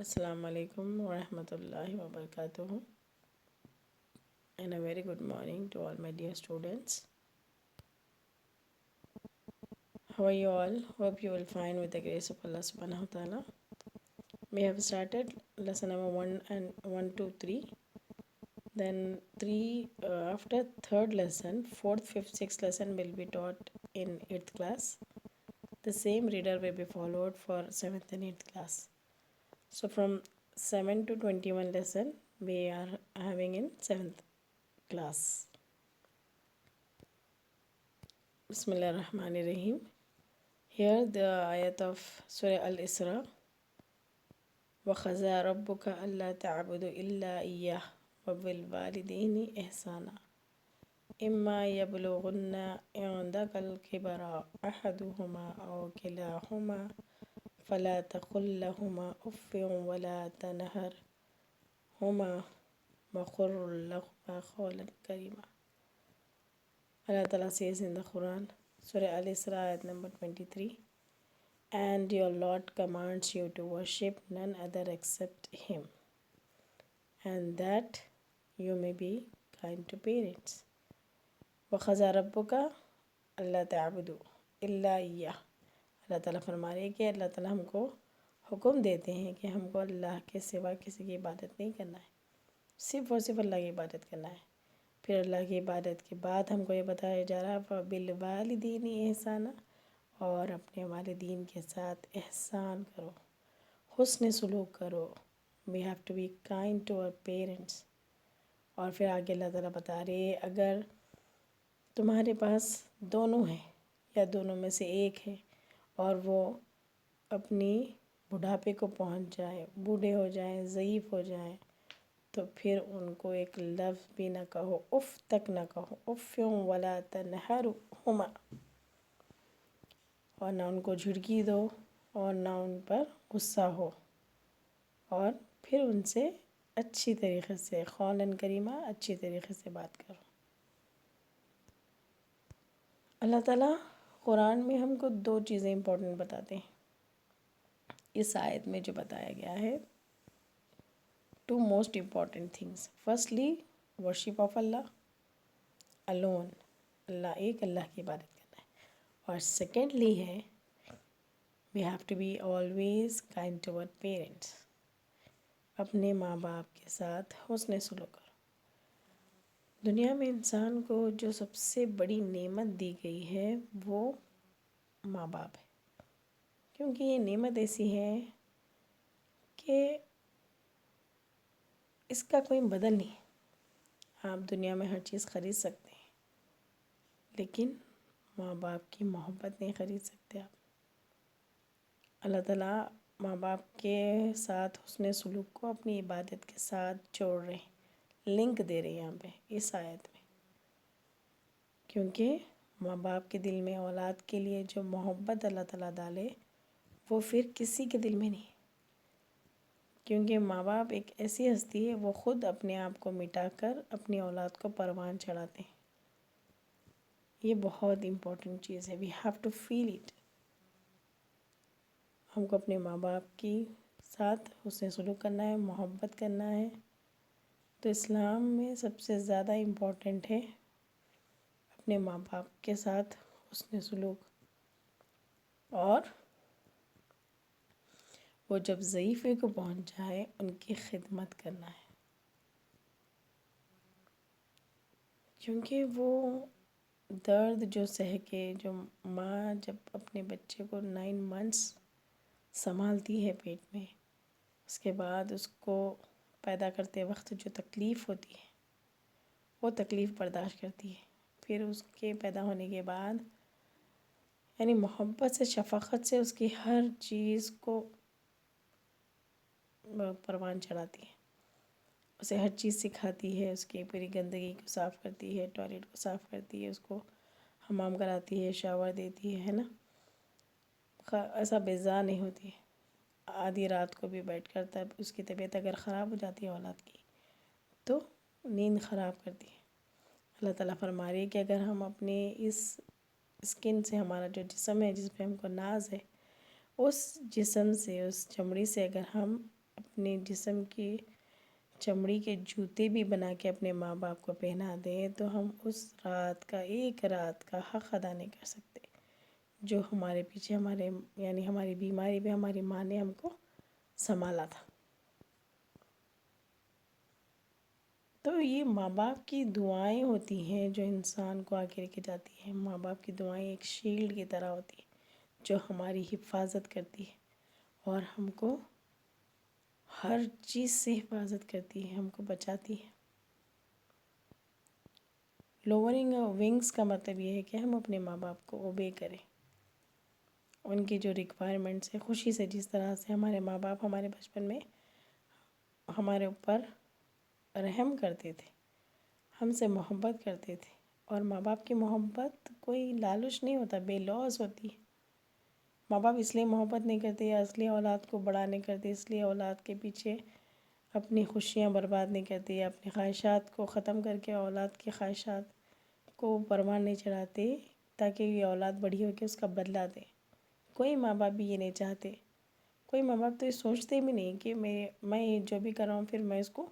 Assalamu alaikum wa rahmatullahi wa barakatuh, and a very good morning to all my dear students. How are you all? Hope you will find with the grace of Allah subhanahu wa ta'ala. We have started lesson number 1 and 1, 2, 3. Then 3 after third lesson, fourth, fifth, sixth lesson will be taught in 8th class. The same reader will be followed for 7th and 8th class. So from 7 to 21 lesson we are having in 7th class. Bismillah ar-Rahman ar-Rahim. Here the ayat of Surah Al-Isra. وَخَزَى رَبُّكَ أَلَّا تَعْبُدُوا إِلَّا إِيَّاهُ وَبِالْوَالِدَيْنِ إِحْسَانًا إِمَّا يَبْلُغُنَّ عِندَكَ الْكِبَرَ أَحَدُهُمَا أَوْ كِلَاهُمَا فَلَا تَقُل لَّهُمَا أُفٍّ وَلَا تَنْهَرْهُمَا وَقُل لَّهُمَا قَوْلًا كَرِيمًا. Allah Ta'ala says in the Quran, Surah Al-Isra, ayat number 23, and your Lord commands you to worship none other except Him, and that you may be kind to parents. وَخَزَى رَبُّكَ أَلَّا تَعْبُدُوا إِلَّا إِيَّاهُ. اللہ تعالیٰ فرما رہے ہیں کہ اللہ تعالیٰ ہم کو حکم دیتے ہیں کہ ہم کو اللہ کے سوا کسی کی عبادت نہیں کرنا ہے، صرف اور صرف اللہ کی عبادت کرنا ہے. پھر اللہ کی عبادت کے بعد ہم کو یہ بتایا جا رہا ہے وَبِالْوَالِدَيْنِ إِحْسَانًا، اور اپنے والدین کے ساتھ احسان کرو، حسن سلوک کرو. we have to be kind to our parents. اور پھر آگے اللہ تعالیٰ بتا رہے ہیں اگر تمہارے پاس دونوں ہیں یا دونوں میں سے ایک ہے اور وہ اپنی بڑھاپے کو پہنچ جائے، بوڑھے ہو جائیں، ضعیف ہو جائیں، تو پھر ان کو ایک لفظ بھی نہ کہو، اف تک نہ کہو، افیوں ولا تنہرہما، اور نہ ان کو جھڑکی دو اور نہ ان پر غصہ ہو، اور پھر ان سے اچھی طریقے سے قولاً کریمہ اچھی طریقے سے بات کرو. اللہ تعالیٰ قرآن میں ہم کو 2 چیزیں امپورٹنٹ بتاتے ہیں. اس آیت میں جو بتایا گیا ہے 2 most important things. Firstly worship of Allah alone، اللہ کی عبادت کرنا ہے. اور سیکنڈلی ہے we have to be always kind to our parents، اپنے ماں باپ کے ساتھ حسن سلوک کرو. دنیا میں انسان کو جو سب سے بڑی نعمت دی گئی ہے وہ ماں باپ ہے، کیونکہ یہ نعمت ایسی ہے کہ اس کا کوئی بدل نہیں. آپ دنیا میں ہر چیز خرید سکتے ہیں لیکن ماں باپ کی محبت نہیں خرید سکتے آپ. اللہ تعالیٰ ماں باپ کے ساتھ حسن سلوک کو اپنی عبادت کے ساتھ جوڑ رہے ہیں، لنک دے رہے ہیں یہاں پہ اس آیت میں، کیونکہ ماں باپ کے دل میں اولاد کے لیے جو محبت اللہ تعالیٰ ڈالے وہ پھر کسی کے دل میں نہیں، کیونکہ ماں باپ ایک ایسی ہستی ہے وہ خود اپنے آپ کو مٹا کر اپنی اولاد کو پروان چڑھاتے ہیں. یہ بہت امپورٹنٹ چیز ہے. We have to feel it. ہم کو اپنے ماں باپ کی ساتھ حسن سلوک کرنا ہے، محبت کرنا ہے. تو اسلام میں سب سے زیادہ امپورٹنٹ ہے اپنے ماں باپ کے ساتھ حسن سلوک، اور وہ جب ضعیفے کو پہنچ جائے ان کی خدمت کرنا ہے، کیونکہ وہ درد جو سہ کے، جو ماں جب اپنے بچے کو 9 months سنبھالتی ہے پیٹ میں، اس کے بعد اس کو پیدا کرتے وقت جو تکلیف ہوتی ہے وہ تکلیف برداشت کرتی ہے. پھر اس کے پیدا ہونے کے بعد یعنی محبت سے، شفقت سے اس کی ہر چیز کو پروان چڑھاتی ہے، اسے ہر چیز سکھاتی ہے، اس کی پوری گندگی کو صاف کرتی ہے، ٹوائلٹ کو صاف کرتی ہے، اس کو حمام کراتی ہے، شاور دیتی ہے نا. ایسا بیزار نہیں ہوتی ہے. آدھی رات کو بھی بیٹھ کر تب اس کی طبیعت اگر خراب ہو جاتی ہے اولاد کی تو نیند خراب کرتی ہے. اللہ تعالیٰ فرما رہی ہے کہ اگر ہم اپنے اس اسکن سے، ہمارا جو جسم ہے جس پہ ہم کو ناز ہے، اس جسم سے، اس چمڑی سے اگر ہم اپنے جسم کی چمڑی کے جوتے بھی بنا کے اپنے ماں باپ کو پہنا دیں تو ہم اس رات کا، ایک رات کا حق ادا نہیں کر سکتے جو ہمارے پیچھے یعنی ہماری بیماری پہ ہماری ماں نے ہم کو سنبھالا تھا۔ تو یہ ماں باپ کی دعائیں ہوتی ہیں جو انسان کو آگے لے کے جاتی ہیں۔ ماں باپ کی دعائیں ایک شیلڈ کی طرح ہوتی ہیں جو ہماری حفاظت کرتی ہے اور ہم کو ہر چیز سے حفاظت کرتی ہے، ہم کو بچاتی ہے۔ لوورنگ ونگس کا مطلب یہ ہے کہ ہم اپنے ماں باپ کو اوبے کریں، ان کی جو ریکوائرمنٹس ہے خوشی سے، جس طرح سے ہمارے ماں باپ ہمارے بچپن میں ہمارے اوپر رحم کرتے تھے، ہم سے محبت کرتے تھے، اور ماں باپ کی محبت کوئی لالچ نہیں ہوتا، بے لوث ہوتی ہے۔ ماں باپ اس لیے محبت نہیں کرتے یا اس لیے اولاد کو بڑا نہیں کرتے، اس لیے اولاد کے پیچھے اپنی خوشیاں برباد نہیں کرتے یا اپنی خواہشات کو ختم کر کے اولاد کی خواہشات کو پروان نہیں چڑھاتے تاکہ یہ اولاد بڑی ہو کے اس کا بدلہ دے۔ کوئی ماں باپ بھی یہ نہیں چاہتے، کوئی ماں باپ تو یہ سوچتے بھی نہیں کہ میں جو بھی کر رہا ہوں پھر میں اس کو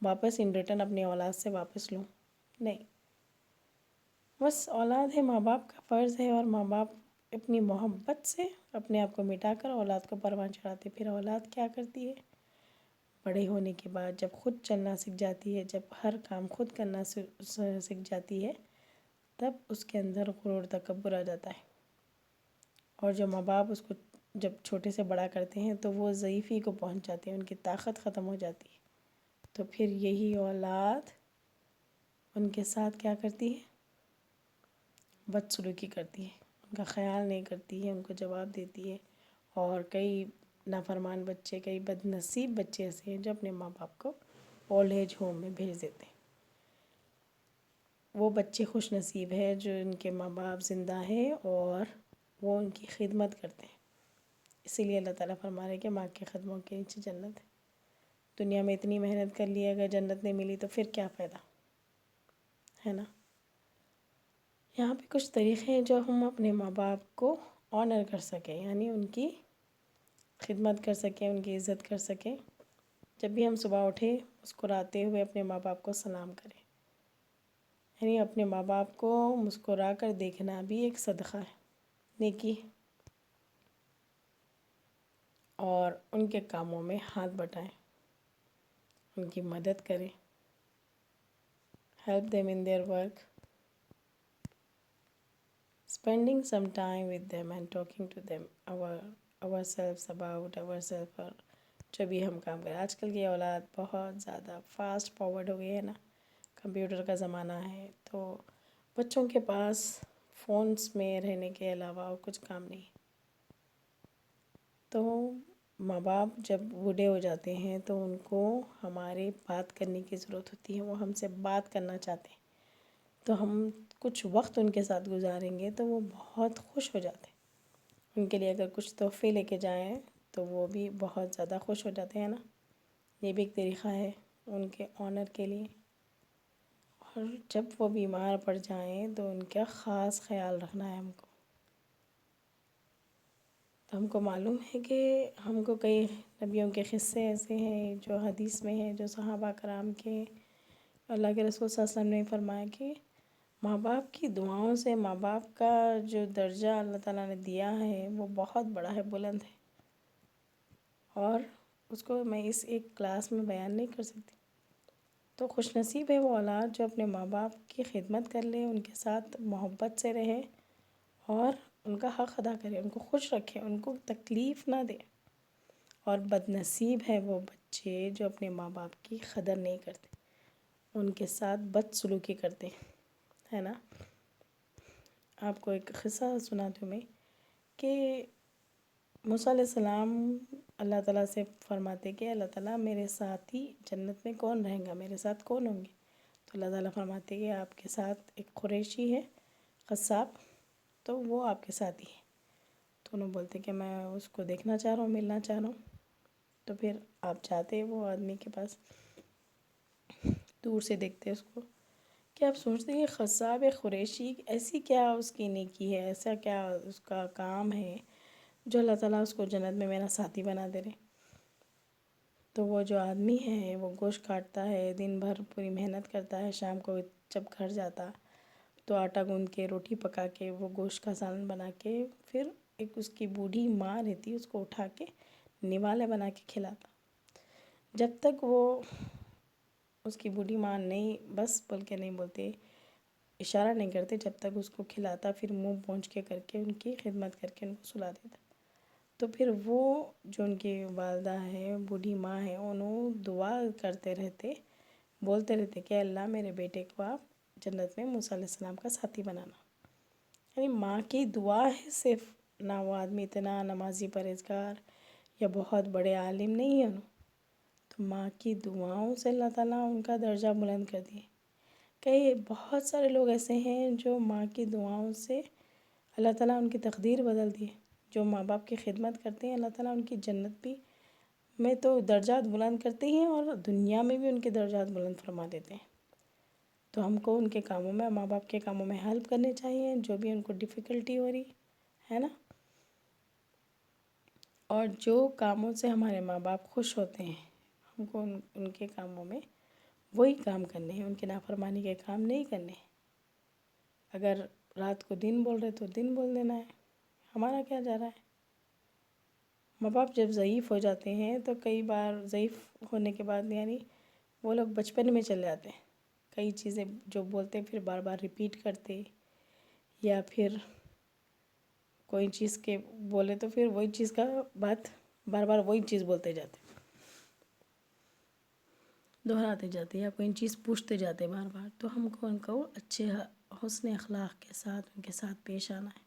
واپس ان ریٹرن اپنی اولاد سے واپس لوں، نہیں۔ بس اولاد ہے، ماں باپ کا فرض ہے، اور ماں باپ اپنی محبت سے اپنے آپ کو مٹا کر اولاد کو پروان چڑھاتے۔ پھر اولاد کیا کرتی ہے؟ بڑے ہونے کے بعد جب خود چلنا سیکھ جاتی ہے، جب ہر کام خود کرنا سیکھ جاتی ہے، تب اس کے اندر غرور تکبر آ جاتا ہے، اور جو ماں باپ اس کو جب چھوٹے سے بڑا کرتے ہیں تو وہ ضعیفی کو پہنچ جاتے ہیں، ان کی طاقت ختم ہو جاتی ہے، تو پھر یہی اولاد ان کے ساتھ کیا کرتی ہے؟ بدسلوکی کرتی ہے، ان کا خیال نہیں کرتی ہے، ان کو جواب دیتی ہے، اور کئی نافرمان بچے، کئی بد نصیب بچے ایسے ہیں جو اپنے ماں باپ کو اولڈ ایج ہوم میں بھیج دیتے ہیں۔ وہ بچے خوش نصیب ہیں جو ان کے ماں باپ زندہ ہیں اور وہ ان کی خدمت کرتے ہیں۔ اسی لیے اللہ تعالیٰ فرما رہے ہیں کہ ماں کے قدموں کے نیچے جنت ہے۔ دنیا میں اتنی محنت کر لی، اگر جنت نہیں ملی تو پھر کیا فائدہ، ہے نا؟ یہاں پہ کچھ طریقے ہیں جو ہم اپنے ماں باپ کو آنر کر سکیں، یعنی ان کی خدمت کر سکیں، ان کی عزت کر سکیں۔ جب بھی ہم صبح اٹھیں مسکراتے ہوئے اپنے ماں باپ کو سلام کریں، یعنی اپنے ماں باپ کو مسکرا کر دیکھنا بھی ایک صدقہ ہے، نیکی ہے، اور ان کے کاموں میں ہاتھ بٹائیں، ان کی مدد کریں، help them in their work, spending some time with them and talking to them ourselves about ourselves، اور جو بھی ہم کام کریں۔ آج کل کی اولاد بہت زیادہ فاسٹ فارورڈ ہو گئی ہے نا، کمپیوٹر کا زمانہ ہے، تو بچوں کے پاس فونز میں رہنے کے علاوہ اور کچھ کام نہیں۔ تو ماں باپ جب بوڑھے ہو جاتے ہیں تو ان کو ہمارے بات کرنے کی ضرورت ہوتی ہے، وہ ہم سے بات کرنا چاہتے ہیں، تو ہم کچھ وقت ان کے ساتھ گزاریں گے تو وہ بہت خوش ہو جاتے ہیں۔ ان کے لیے اگر کچھ تحفے لے کے جائیں تو وہ بھی بہت زیادہ خوش ہو جاتے ہیں نا۔ یہ بھی ایک طریقہ ہے ان کے آنر کے لیے۔ اور جب وہ بیمار پڑ جائیں تو ان کا خاص خیال رکھنا ہے ہم کو۔ تو ہم کو معلوم ہے کہ ہم کو کئی نبیوں کے قصے ایسے ہیں جو حدیث میں ہیں، جو صحابہ کرام کے، اللہ کے رسول صلی اللہ علیہ وسلم نے فرمایا کہ ماں باپ کی دعاؤں سے ماں باپ کا جو درجہ اللہ تعالیٰ نے دیا ہے وہ بہت بڑا ہے، بلند ہے، اور اس کو میں اس ایک کلاس میں بیان نہیں کر سکتی۔ تو خوش نصیب ہے وہ اولاد جو اپنے ماں باپ کی خدمت کر لے، ان کے ساتھ محبت سے رہے اور ان کا حق ادا کرے، ان کو خوش رکھے، ان کو تکلیف نہ دے۔ اور بد نصیب ہے وہ بچے جو اپنے ماں باپ کی قدر نہیں کرتے، ان کے ساتھ بد سلوکی کرتے، ہے نا۔ آپ کو ایک قصہ سناتی ہوں میں کہ موسیٰ علیہ السلام اللہ تعالیٰ سے فرماتے کہ اللہ تعالیٰ میرے ساتھ ہی جنت میں کون رہیں گا، میرے ساتھ کون ہوں گے؟ تو اللہ تعالیٰ فرماتے کہ آپ کے ساتھ ایک قریشی ہے قصاب، تو وہ آپ کے ساتھ ہی ہے۔ تو انہوں بولتے کہ میں اس کو دیکھنا چاہ رہا ہوں، ملنا چاہ رہا ہوں۔ تو پھر آپ جاتے وہ آدمی کے پاس، دور سے دیکھتے اس کو کہ آپ سوچتے کہ قصاب قریشی ایسی کیا اس کی نیکی ہے، ایسا کیا اس کا کام ہے جو اللہ تعالیٰ اس کو جنت میں میرا ساتھی بنا دے رہے۔ تو وہ جو آدمی ہے وہ گوشت کاٹتا ہے، دن بھر پوری محنت کرتا ہے، شام کو جب گھر جاتا تو آٹا گوندھ کے روٹی پکا کے وہ گوشت کا سالن بنا کے پھر ایک اس کی بوڑھی ماں رہتی اس کو اٹھا کے نوالے بنا کے کھلاتا. جب تک وہ اس کی بوڑھی ماں نہیں بس بول کے نہیں بولتے، اشارہ نہیں کرتے، جب تک اس کو کھلاتا پھر منہ پونچھ کے کر کے ان کی خدمت کر کے ان کو سلا دیتا. تو پھر وہ جو ان کی والدہ ہے، بوڑھی ماں ہے، انہوں دعا کرتے رہتے، بولتے رہتے کہ اللہ میرے بیٹے کو آپ جنت میں موسیٰ علیہ السلام کا ساتھی بنانا. یعنی ماں کی دعا ہے صرف، نہ وہ آدمی اتنا نمازی پرہیزگار یا بہت بڑے عالم نہیں ہے. تو ماں کی دعاؤں سے اللہ تعالیٰ ان کا درجہ بلند کر دیے. کئی بہت سارے لوگ ایسے ہیں جو ماں کی دعاؤں سے اللہ تعالیٰ ان کی تقدیر بدل دیے. جو ماں باپ کی خدمت کرتے ہیں اللہ تعالیٰ ان کی جنت بھی میں تو درجات بلند کرتے ہیں اور دنیا میں بھی ان کے درجات بلند فرما دیتے ہیں. تو ہم کو ان کے کاموں میں، ماں باپ کے کاموں میں ہیلپ کرنے چاہیے، جو بھی ان کو ڈیفیکلٹی ہو رہی ہے نا. اور جو کاموں سے ہمارے ماں باپ خوش ہوتے ہیں ہم کو ان کے کاموں میں وہی کام کرنے ہیں، ان کے نافرمانی کے کام نہیں کرنے. اگر رات کو دن بول رہے تو دن بول دینا ہے، ہمارا کیا جا رہا ہے. ماں باپ جب ضعیف ہو جاتے ہیں تو کئی بار ضعیف ہونے کے بعد یعنی وہ لوگ بچپن میں چلے جاتے ہیں. کئی چیزیں جو بولتے پھر بار بار ریپیٹ کرتے، یا پھر کوئی چیز کے بولے تو پھر وہی چیز کا بات بار بار وہی چیز بولتے جاتے، دہراتے جاتے، یا کوئی چیز پوچھتے جاتے بار بار. تو ہم کو ان کو اچھے حسن اخلاق کے ساتھ ان کے ساتھ پیش آنا ہے،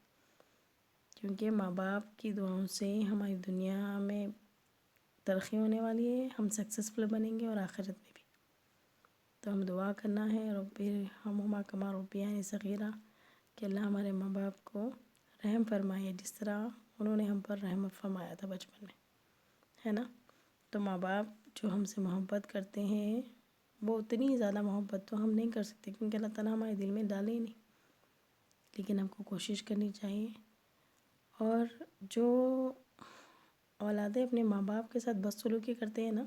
کیونکہ ماں باپ کی دعاؤں سے ہماری دنیا میں ترقی ہونے والی ہے، ہم سکسیسفل بنیں گے اور آخرت میں بھی. تو ہم دعا کرنا ہے رب ارحمہما کما ربیانی صغیرہ کہ اللہ ہمارے ماں باپ کو رحم فرمائے جس طرح انہوں نے ہم پر رحم فرمایا تھا بچپن میں، ہے نا. تو ماں باپ جو ہم سے محبت کرتے ہیں وہ اتنی زیادہ محبت تو ہم نہیں کر سکتے کیونکہ اللہ تعالیٰ ہمارے دل میں ڈالے ہی نہیں، لیکن ہم کو کوشش کرنی چاہیے. اور جو اولادیں اپنے ماں باپ کے ساتھ بدسلوکی کرتے ہیں نا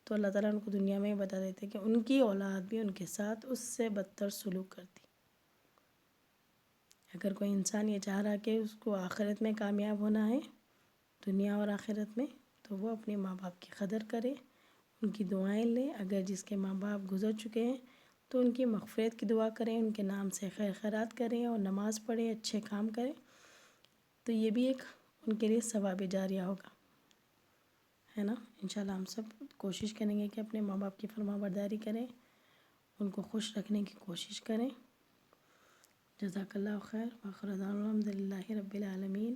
تو اللہ تعالیٰ ان کو دنیا میں بتا دیتے کہ ان کی اولاد بھی ان کے ساتھ اس سے بدتر سلوک کرتی. اگر کوئی انسان یہ چاہ رہا کہ اس کو آخرت میں کامیاب ہونا ہے، دنیا اور آخرت میں، تو وہ اپنے ماں باپ کی قدر کرے، ان کی دعائیں لے. اگر جس کے ماں باپ گزر چکے ہیں تو ان کی مغفرت کی دعا کریں، ان کے نام سے خیر خیرات کریں اور نماز پڑھیں، اچھے کام کریں. تو یہ بھی ایک ان کے لیے ثواب جاریہ ہوگا، ہے نا. انشاءاللہ ہم سب کوشش کریں گے کہ اپنے ماں باپ کی فرما برداری کریں، ان کو خوش رکھنے کی کوشش کریں. جزاک اللہ خیر. وآخر دعوانا الحمد للہ رب العالمین.